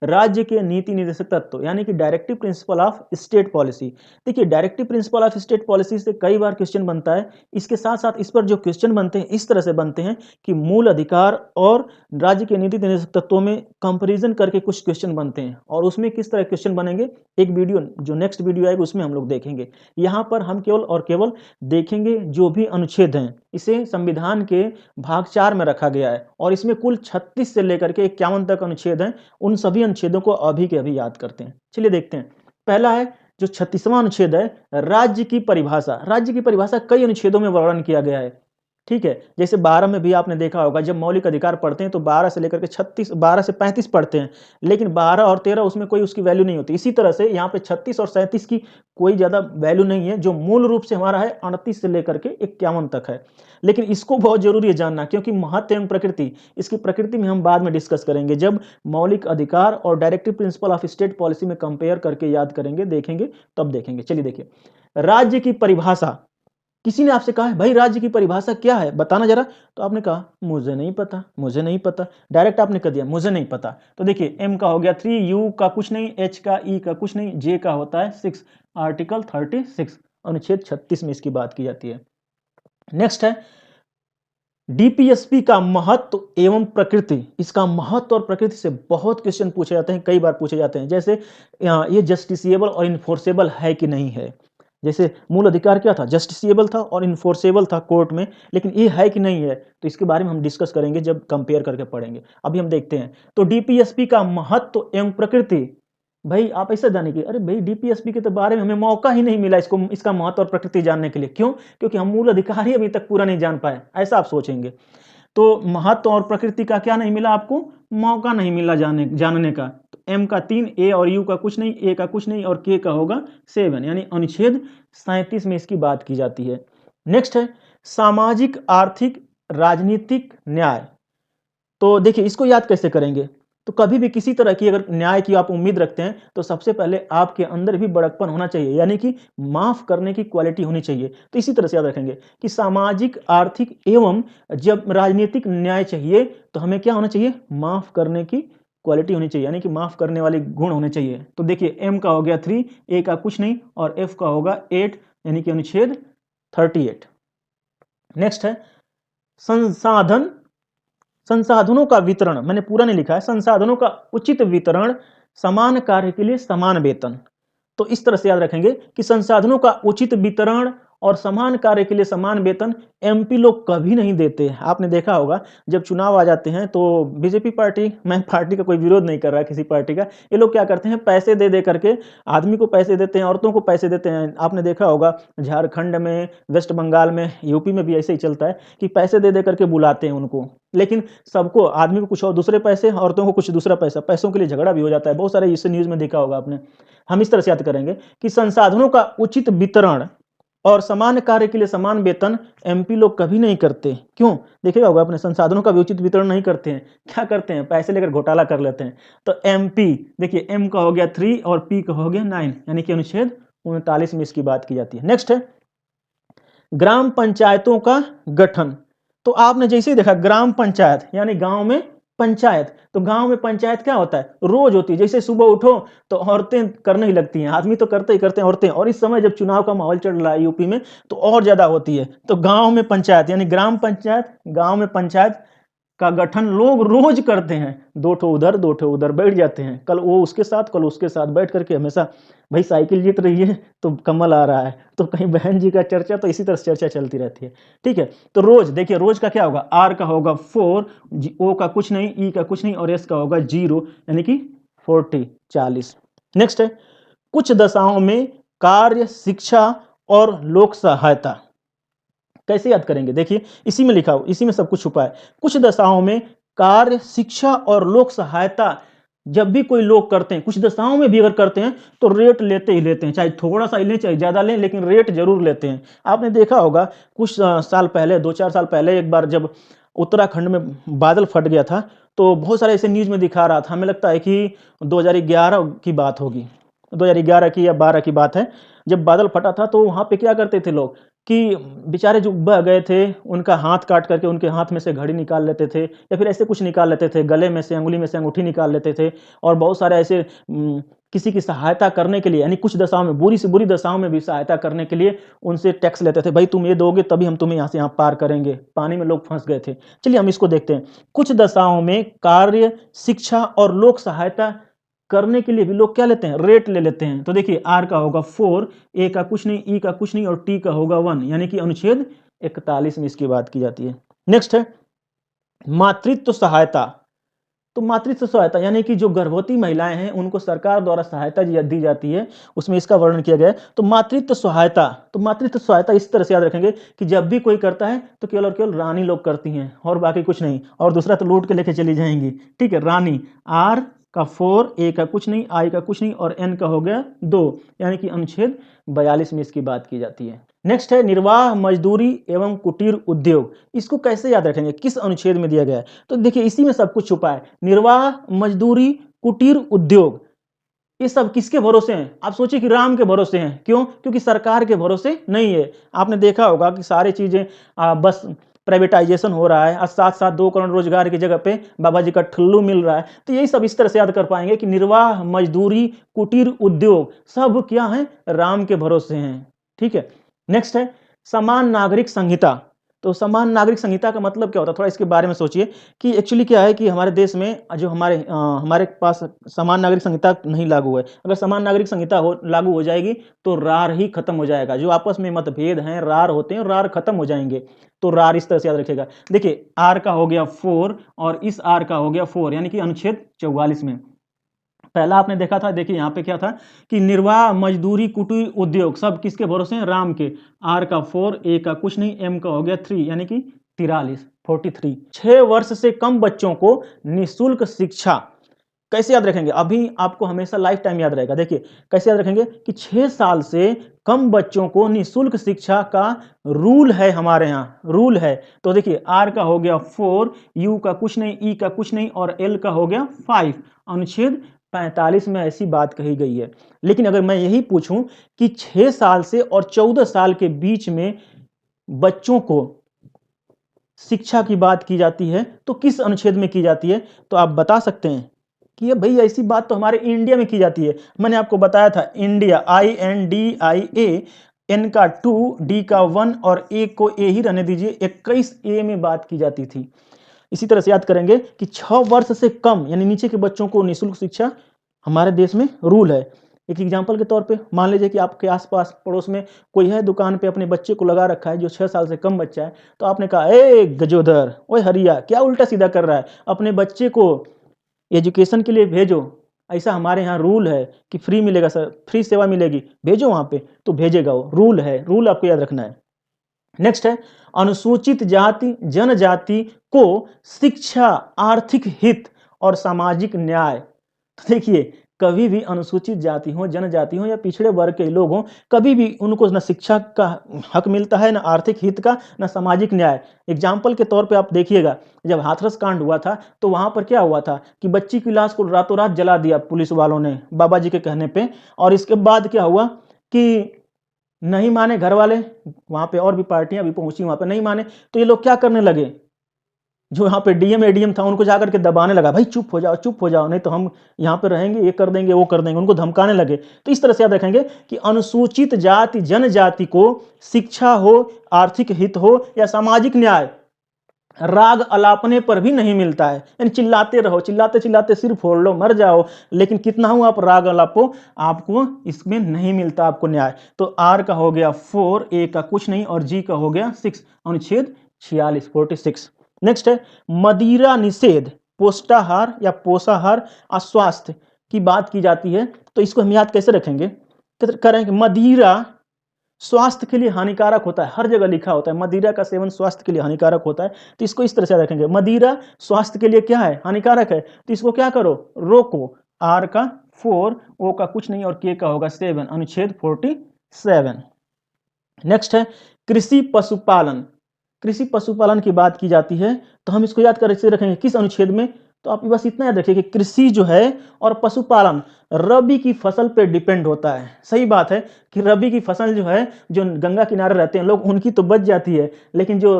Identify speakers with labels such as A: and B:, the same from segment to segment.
A: राज्य के नीति निर्देशक तत्व यानी कि directive principle of state policy. देखिए directive principle of state policy से कई बार क्वेश्चन बनता है। इसके साथ साथ इस पर जो क्वेश्चन बनते हैं इस तरह से बनते हैं कि मूल अधिकार और राज्य के नीति निर्देशक तत्वों में कंपैरिजन करके कुछ क्वेश्चन बनते हैं और उसमें किस तरह क्वेश्चन बनेंगे एक वीडियो जो नेक्स्ट वीडियो आएगी उसमें हम लोग देखेंगे। यहाँ पर हम केवल और केवल देखेंगे जो भी अनुच्छेद हैं। इसे संविधान के भाग 4 में रखा गया है और इसमें कुल 36 से लेकर के 51 तक अनुच्छेद हैं। उन सभी अनुच्छेदों को अभी के अभी याद करते हैं। चलिए देखते हैं। पहला है जो 36वां अनुच्छेद है राज्य की परिभाषा। राज्य की परिभाषा कई अनुच्छेदों में वर्णन किया गया है। ठीक है, जैसे 12 में भी आपने देखा होगा जब मौलिक अधिकार पढ़ते हैं तो 12 से लेकर के 36 12 से 35 पढ़ते हैं, लेकिन 12 और 13 उसमें कोई उसकी वैल्यू नहीं होती। इसी तरह से यहाँ पे 36 और 37 की कोई ज़्यादा वैल्यू नहीं है। जो मूल रूप से हमारा है 38 से लेकर के 51 तक है। लेकिन इसको बहुत जरूरी है जानना क्योंकि महत्व एवं प्रकृति, इसकी प्रकृति में हम बाद में डिस्कस करेंगे जब मौलिक अधिकार और directive principle of state policy में कंपेयर करके याद करेंगे, देखेंगे तब देखेंगे। चलिए देखिए, राज्य की परिभाषा। किसी ने आपसे कहा है भाई राज्य की परिभाषा क्या है बताना जरा, तो आपने कहा मुझे नहीं पता, मुझे नहीं पता, डायरेक्ट आपने कह दिया मुझे नहीं पता। तो देखिए एम का हो गया 3, यू का कुछ नहीं, एच का, ई का कुछ नहीं, जे का होता है 6, आर्टिकल 36 अनुच्छेद 36 में इसकी बात की जाती है। नेक्स्ट है डीपीएसपी का महत्व एवं प्रकृति। इसका महत्व और प्रकृति से बहुत क्वेश्चन पूछे जाते हैं, कई बार पूछे जाते हैं। जैसे ये जस्टिसिएबल और इन्फोर्सेबल है कि नहीं है। जैसे मूल अधिकार क्या था, जस्टिसिएबल था और इन्फोर्सेबल था कोर्ट में, लेकिन ये है कि नहीं है तो इसके बारे में हम डिस्कस करेंगे जब कंपेयर करके पढ़ेंगे। अभी हम देखते हैं तो डीपीएसपी का महत्व एवं प्रकृति। भाई आप ऐसा जाने की अरे भाई डीपीएसपी के तो बारे में हमें मौका ही नहीं मिला इसको, इसका महत्व और प्रकृति जानने के लिए। क्यों? क्योंकि हम मूल अधिकार ही अभी तक पूरा नहीं जान पाए, ऐसा आप सोचेंगे। तो महत्व और प्रकृति का क्या नहीं मिला आपको, मौका नहीं मिला जानने का। तो एम का 3, ए और यू का कुछ नहीं, ए का कुछ नहीं और के का होगा 7, यानी अनुच्छेद 37 में इसकी बात की जाती है। नेक्स्ट है सामाजिक आर्थिक राजनीतिक न्याय। तो देखिए इसको याद कैसे करेंगे, तो कभी भी किसी तरह की अगर न्याय की आप उम्मीद रखते हैं तो सबसे पहले आपके अंदर भी बड़कपन होना चाहिए, यानी कि माफ करने की क्वालिटी होनी चाहिए। तो इसी तरह से याद रखेंगे कि सामाजिक आर्थिक एवं जब राजनीतिक न्याय चाहिए तो हमें क्या होना चाहिए, माफ करने की क्वालिटी होनी चाहिए, यानी कि माफ करने वाले गुण होने चाहिए। तो देखिए एम का हो गया 3, ए का कुछ नहीं और एफ का होगा 8, यानी कि अनुच्छेद 38। नेक्स्ट है संसाधनों का वितरण। मैंने पूरा नहीं लिखा है, संसाधनों का उचित वितरण, समान कार्य के लिए समान वेतन। तो इस तरह से याद रखेंगे कि संसाधनों का उचित वितरण और समान कार्य के लिए समान वेतन एमपी लोग कभी नहीं देते। आपने देखा होगा जब चुनाव आ जाते हैं तो बीजेपी पार्टी, मैं पार्टी का कोई विरोध नहीं कर रहा किसी पार्टी का, ये लोग क्या करते हैं पैसे दे दे करके, आदमी को पैसे देते हैं, औरतों को पैसे देते हैं। आपने देखा होगा झारखंड में, वेस्ट बंगाल में, यूपी में भी ऐसे ही चलता है कि पैसे दे दे करके बुलाते हैं उनको, लेकिन सबको, आदमी को कुछ और दूसरे पैसे, औरतों को कुछ दूसरा पैसा, पैसों के लिए झगड़ा भी हो जाता है। बहुत सारे इसे न्यूज़ में देखा होगा आपने। हम इस तरह से याद करेंगे कि संसाधनों का उचित वितरण और समान कार्य के लिए समान वेतन एमपी लोग कभी नहीं करते। क्यों? देखिएगा होगा अपने, संसाधनों का भी उचित वितरण नहीं करते हैं, क्या करते हैं, पैसे लेकर घोटाला कर लेते हैं। तो एमपी देखिए एम का हो गया 3 और पी का हो गया 9, यानी कि अनुच्छेद 39 में इसकी बात की जाती है। नेक्स्ट है ग्राम पंचायतों का गठन। तो आपने जैसे ही देखा ग्राम पंचायत यानी गांव में पंचायत, तो गांव में पंचायत क्या होता है, रोज होती है। जैसे सुबह उठो तो औरतें करने ही लगती हैं, आदमी तो करते ही करते हैं औरतें, और इस समय जब चुनाव का माहौल चल रहा है यूपी में तो और ज्यादा होती है। तो गांव में पंचायत यानी ग्राम पंचायत, गांव में पंचायत का गठन लोग रोज करते हैं। 2 ठो उधर 2 ठो उधर बैठ जाते हैं, कल वो उसके साथ कल उसके साथ बैठ करके हमेशा, भाई साइकिल जीत रही है तो कमल आ रहा है, तो कहीं बहन जी का चर्चा, तो इसी तरह से चर्चा चलती रहती है। ठीक है, तो रोज देखिए, रोज का क्या होगा, आर का होगा 4, ओ का कुछ नहीं, ई का कुछ नहीं और एस का होगा 0, यानी कि 40। नेक्स्ट है कुछ दशाओं में कार्य शिक्षा और लोक सहायता। कैसे याद करेंगे, देखिए इसी में लिखा हो, इसी में सब कुछ छुपा है। कुछ दशाओं में कार्य शिक्षा और लोक सहायता जब भी कोई लोग करते हैं, कुछ दशाओं में भी अगर करते हैं तो रेट लेते ही लेते हैं, चाहे थोड़ा सा ही लें चाहे ज्यादा लें, लेकिन रेट जरूर लेते हैं। आपने देखा होगा कुछ साल पहले, 2-4 साल पहले, एक बार जब उत्तराखंड में बादल फट गया था तो बहुत सारे ऐसे न्यूज में दिखा रहा था, हमें लगता है कि 2011 की बात होगी, 2011 की या 12 की बात है, जब बादल फटा था तो वहां पे क्या करते थे लोग, कि बेचारे जो बह गए थे, उनका हाथ काट करके उनके हाथ में से घड़ी निकाल लेते थे या फिर ऐसे कुछ निकाल लेते थे, गले में से, अंगुली में से अंगूठी निकाल लेते थे और बहुत सारे ऐसे किसी की सहायता करने के लिए, यानी कुछ दशाओं में, बुरी से बुरी दशाओं में भी सहायता करने के लिए उनसे टैक्स लेते थे। भाई तुम ये दोगे तभी हम तुम्हें यहाँ से यहाँ पार करेंगे। पानी में लोग फँस गए थे। चलिए हम इसको देखते हैं। कुछ दशाओं में कार्य, शिक्षा और लोक सहायता करने के लिए भी लोग क्या लेते हैं? रेट ले लेते हैं। तो देखिए आर का होगा 4, ए का कुछ नहीं, ई का कुछ नहीं और टी का होगा 1, यानी कि अनुच्छेद 41 में इसकी बात की जाती है। नेक्स्ट है मातृत्व सहायता। तो मातृत्व सहायता यानी कि जो गर्भवती महिलाएं हैं उनको सरकार द्वारा सहायता दी जाती है, उसमें इसका वर्णन किया गया है। तो मातृत्व सहायता इस तरह से याद रखेंगे कि जब भी कोई करता है तो केवल और केवल रानी लोग करती हैं और बाकी कुछ नहीं, और दूसरा तो लूट के लेके चली जाएंगी। ठीक है, रानी। आर का 4, ए का कुछ नहीं, आई का कुछ नहीं और एन का हो गया 2, यानी कि अनुच्छेद 42 में इसकी बात की जाती है। नेक्स्ट है निर्वाह मजदूरी एवं कुटीर उद्योग। इसको कैसे याद रखेंगे, किस अनुच्छेद में दिया गया है? तो देखिए इसी में सब कुछ छुपा है। निर्वाह मजदूरी कुटीर उद्योग, ये सब किसके भरोसे हैं? आप सोचिए कि राम के भरोसे हैं। क्यों? क्योंकि सरकार के भरोसे नहीं है। आपने देखा होगा कि सारी चीजें बस प्राइवेटाइजेशन हो रहा है और साथ साथ 2 करोड़ रोजगार की जगह पे बाबा जी का ठुल्लू मिल रहा है। तो यही सब इस तरह से याद कर पाएंगे कि निर्वाह मजदूरी कुटीर उद्योग सब क्या है? राम के भरोसे हैं। ठीक है। नेक्स्ट है समान नागरिक संहिता। तो समान नागरिक संहिता का मतलब क्या होता है? थोड़ा इसके बारे में सोचिए कि एक्चुअली क्या है कि हमारे देश में जो हमारे पास समान नागरिक संहिता नहीं लागू है। अगर समान नागरिक संहिता लागू हो जाएगी तो रार ही खत्म हो जाएगा। जो आपस में मतभेद हैं, रार होते हैं, रार खत्म हो जाएंगे। तो रार इस तरह से याद रखिएगा। देखिए आर का हो गया 4 और इस आर का हो गया 4, यानी कि अनुच्छेद 44 में पहला आपने देखा था। देखिए यहाँ पे क्या था कि निर्वाह मजदूरी कुटीर उद्योग सब किसके भरोसे हैं? राम के। आर का 4, ए का कुछ नहीं, एम का हो गया 3, यानी कि 43। 6 वर्ष से कम बच्चों को निःशुल्क शिक्षा कैसे याद रखेंगे? अभी आपको हमेशा लाइफ टाइम याद रहेगा। देखिए कैसे याद रखेंगे कि 6 साल से कम बच्चों को निःशुल्क शिक्षा का रूल है, हमारे यहाँ रूल है। तो देखिए आर का हो गया 4, यू का कुछ नहीं, ई का कुछ नहीं और एल का हो गया 5, अनुच्छेद 45 में ऐसी बात कही गई है। लेकिन अगर मैं यही पूछूं कि 6 साल से और 14 साल के बीच में बच्चों को शिक्षा की बात की जाती है तो किस अनुच्छेद में की जाती है? तो आप बता सकते हैं कि ये भाई ऐसी बात तो हमारे इंडिया में की जाती है। मैंने आपको बताया था इंडिया, INDIA, N का 2, D का 1 और A को A ही रहने दीजिए, 21A में बात की जाती थी। इसी तरह से याद करेंगे कि 6 वर्ष से कम यानी नीचे के बच्चों को निःशुल्क शिक्षा हमारे देश में रूल है। एक एग्जांपल के तौर पे मान लीजिए कि आपके आसपास पड़ोस में कोई है, दुकान पे अपने बच्चे को लगा रखा है जो 6 साल से कम बच्चा है, तो आपने कहा ए गजोदर, ओए हरिया, क्या उल्टा सीधा कर रहा है? अपने बच्चे को एजुकेशन के लिए भेजो, ऐसा हमारे यहाँ रूल है कि फ्री मिलेगा सर, फ्री सेवा मिलेगी, भेजो वहाँ पे, तो भेजेगा वो, रूल है, रूल आपको याद रखना है। नेक्स्ट है अनुसूचित जाति जनजाति को शिक्षा, आर्थिक हित और सामाजिक न्याय। तो देखिए कभी भी अनुसूचित जाति हो, जनजाति हो या पिछड़े वर्ग के लोग हों, कभी भी उनको न शिक्षा का हक मिलता है, न आर्थिक हित का, न सामाजिक न्याय। एग्जाम्पल के तौर पे आप देखिएगा, जब हाथरस कांड हुआ था तो वहां पर क्या हुआ था कि बच्ची की लाश को रातों रात जला दिया पुलिस वालों ने बाबा जी के कहने पे, और इसके बाद क्या हुआ कि नहीं माने घर वाले, वहां पे और भी पार्टियां भी पहुंची, वहां पे नहीं माने तो ये लोग क्या करने लगे, जो यहाँ पे डीएम एडीएम था उनको जाकर के दबाने लगा, भाई चुप हो जाओ नहीं तो हम यहाँ पे रहेंगे, ये कर देंगे वो कर देंगे, उनको धमकाने लगे। तो इस तरह से याद रखेंगे कि अनुसूचित जाति जनजाति को शिक्षा हो, आर्थिक हित हो या सामाजिक न्याय राग अलापने पर भी नहीं मिलता है। यानी चिल्लाते रहो, चिल्लाते चिल्लाते सिर फोड़ लो, मर जाओ, लेकिन कितना हो आप राग अलापो, आपको इसमें नहीं मिलता आपको न्याय। तो आर का हो गया 4, ए का कुछ नहीं और जी का हो गया 6, अनुच्छेद 46। नेक्स्ट है मदिरा निषेध, पोष्टाहार या पोषाहार अस्वास्थ्य की बात की जाती है। तो इसको हम याद कैसे रखेंगे? करेंगे मदिरा स्वास्थ्य के लिए हानिकारक होता है, हर जगह लिखा होता है मदिरा का सेवन स्वास्थ्य के लिए हानिकारक होता है। तो इसको इस तरह से रखेंगे, मदिरा स्वास्थ्य के लिए क्या है? हानिकारक है। तो इसको क्या करो? रोको। आर का 4, ओ का कुछ नहीं और के का होगा 7, अनुच्छेद 47। नेक्स्ट है कृषि पशुपालन। कृषि पशुपालन की बात की जाती है तो हम इसको याद कर रखेंगे किस अनुच्छेद में? तो आप बस इतना याद रखिए कि कृषि जो है और पशुपालन रबी की फसल पे डिपेंड होता है। सही बात है कि रबी की फसल जो है, जो गंगा किनारे रहते हैं लोग, उनकी तो बच जाती है, लेकिन जो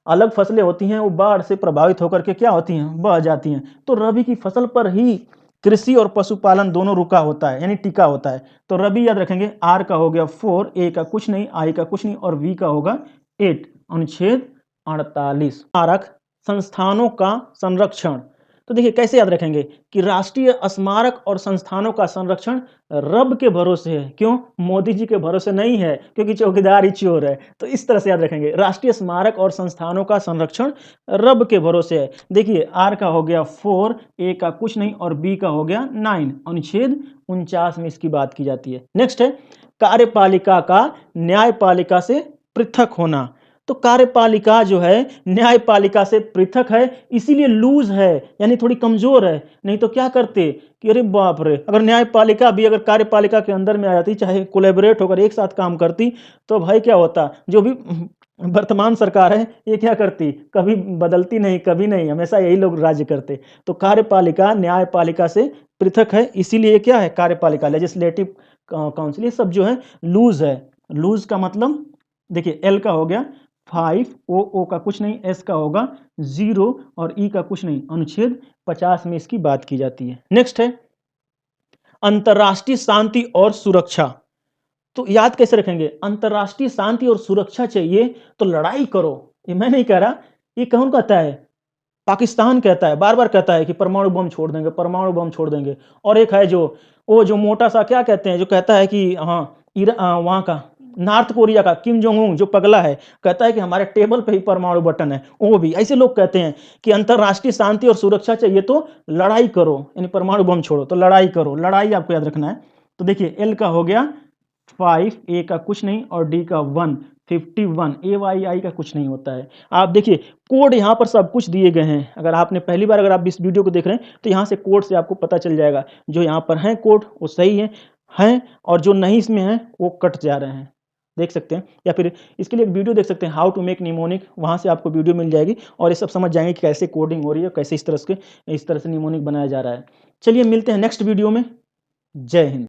A: अलग फसलें होती हैं वो बाढ़ से प्रभावित होकर के क्या होती हैं, बह जाती हैं। तो रबी की फसल पर ही कृषि और पशुपालन दोनों रुका होता है, यानी टिका होता है। तो रबी याद रखेंगे, आर का हो गया 4, ए का कुछ नहीं, आई का कुछ नहीं और वी का होगा 8, अनुच्छेद 48। स्मारक संस्थानों का संरक्षण। तो देखिए कैसे याद रखेंगे कि राष्ट्रीय स्मारक और संस्थानों का संरक्षण रब के भरोसे है। क्यों? मोदी जी के भरोसे नहीं है, क्योंकि चौकीदार ही चोर है। तो इस तरह से याद रखेंगे, राष्ट्रीय स्मारक और संस्थानों का संरक्षण रब के भरोसे है। देखिए आर का हो गया 4, ए का कुछ नहीं और बी का हो गया 9, अनुच्छेद 49 में इसकी बात की जाती है। नेक्स्ट है कार्यपालिका का न्यायपालिका से पृथक होना। तो कार्यपालिका जो है न्यायपालिका से पृथक है, इसीलिए लूज है, यानी थोड़ी कमजोर है। नहीं तो क्या करते कि अरे बाप रे, अगर न्यायपालिका भी अगर कार्यपालिका के अंदर में आ जाती, चाहे कोलैबोरेट होकर एक साथ काम करती, तो भाई क्या होता, जो भी वर्तमान सरकार है ये क्या करती, कभी बदलती नहीं, कभी नहीं, हमेशा यही लोग राज्य करते। तो कार्यपालिका न्यायपालिका से पृथक है, इसीलिए क्या है, कार्यपालिका लेजिस्लेटिव काउंसिल, ये सब जो है लूज है। लूज का मतलब देखिए एल का हो गया 5, ओ का कुछ नहीं, एस का होगा 0 और ई का कुछ नहीं, अनुच्छेद 50 में इसकी बात की जाती है। नेक्स्ट है अंतरराष्ट्रीय शांति और सुरक्षा। तो याद कैसे रखेंगे, अंतरराष्ट्रीय शांति और सुरक्षा चाहिए तो लड़ाई करो। ये मैं नहीं कह रहा, ये कौन कहता है, पाकिस्तान कहता है, बार बार कहता है कि परमाणु बम छोड़ देंगे, परमाणु बम छोड़ देंगे। और एक है जो वो जो मोटा सा क्या कहते हैं, जो कहता है कि हाँ वहाँ का नॉर्थ कोरिया का किम जोंग उंग जो पगला है, कहता है कि हमारे टेबल पे ही परमाणु बटन है। वो भी ऐसे लोग कहते हैं कि अंतरराष्ट्रीय शांति और सुरक्षा चाहिए तो लड़ाई करो, यानी परमाणु बम छोड़ो तो लड़ाई करो। लड़ाई आपको याद रखना है। तो देखिए एल का हो गया 5, ए का कुछ नहीं और डी का 1, 51, ए वाई आई का कुछ नहीं होता है। आप देखिए कोड यहाँ पर सब कुछ दिए गए हैं। अगर आपने पहली बार अगर आप इस वीडियो को देख रहे हैं तो यहाँ से कोड से आपको पता चल जाएगा, जो यहाँ पर है कोड वो सही है और जो नहीं इसमें है वो कट जा रहे हैं, देख सकते हैं। या फिर इसके लिए एक वीडियो देख सकते हैं, हाउ टू मेक निमोनिक, वहाँ से आपको वीडियो मिल जाएगी और ये सब समझ जाएंगे कि कैसे कोडिंग हो रही है, कैसे इस तरह से निमोनिक बनाया जा रहा है। चलिए मिलते हैं नेक्स्ट वीडियो में। जय हिंद।